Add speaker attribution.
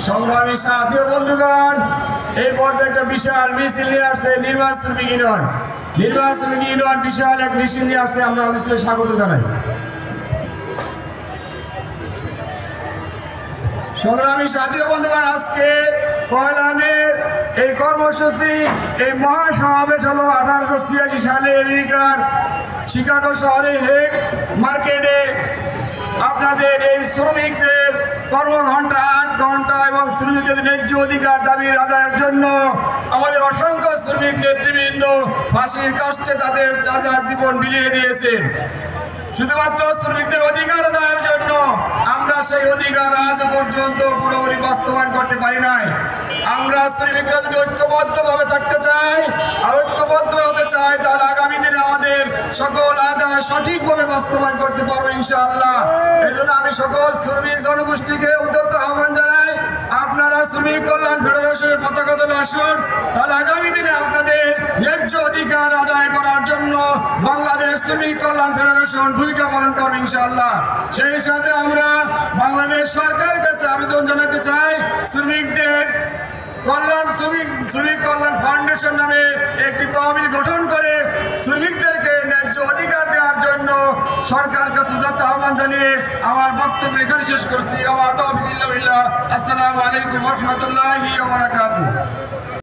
Speaker 1: সংগ্রামী সাথী ও বন্ধুগণ, এই পর্যায়ে একটা বিশাল মিছিল নিয়ে আসছে নির্মাণ শ্রমিক ইউনিয়ন। নির্মাণ শ্রমিক ইউনিয়ন বিশাল এক মিছিল নিয়ে আসছে, আমরা মিছিলে স্বাগত জানাই। সংগ্রামী সাথী ও বন্ধুগণ, আজকে পয়লা মের এই কর্মসূচি, এই মহাসমাবেশ হলো 1886 সালে আমেরিকার শিকাগো শহরে হেগ মার্কেটে আপনাদের এই শ্রমিকদের কর্মঘণ্টা 8 ঘন্টা এবং শ্রমিকদের ন্যায্য অধিকার দাবির আদায়ের জন্য আমাদের অসংখ্য শ্রমিক নেতৃবৃন্দ ফাঁসির কষ্টে তাদের তাজা জীবন বিলিয়ে দিয়েছেন। শুধুমাত্র শ্রমিকদের অধিকার আদায়ের জন্য আমরা সেই অধিকার আজ পর্যন্ত পুরোপুরি বাস্তবায়ন করতে পারি নাই। আমরা শ্রমিকরা যদি ঐক্যবদ্ধভাবে থাকতে চাই আর ঐক্যবদ্ধ হতে চাই, তাহলে আগামী দিনে আমাদের সকল আদায় সঠিকভাবে বাস্তবায়ন করতে পারবো ইনশাআল্লাহ। এই জন্য আমি সকল শ্রমিক জনগোষ্ঠীকে উদ্যত আহ্বান জানাই, আপনারা শ্রমিক কল্যাণ ফেডারেশনের পতাকা তুলে আসুন। তাহলে আগামী দিনে আপনাদের ন্যায্য অধিকার আদায় করার জন্য বাংলাদেশ শ্রমিক কল্যাণ ফেডারেশন ভূমিকা পালন করবে ইনশাআল্লাহ। সেই সাথে আমরা বাংলাদেশ সরকারের কাছে আবেদন জানাতে চাই, শ্রমিকদের শ্রমিক কল্যাণ ফাউন্ডেশন নামে একটি তহবিল গঠন করে শ্রমিকদেরকে ন্যায্য অধিকার দেওয়ার জন্য সরকার কাছে উদাত্ত আহ্বান জানিয়ে আমার বক্তব্য এখানে শেষ করছি। আসসালামু আলাইকুম ওয়া রাহমাতুল্লাহি ওয়া বারাকাতুহু।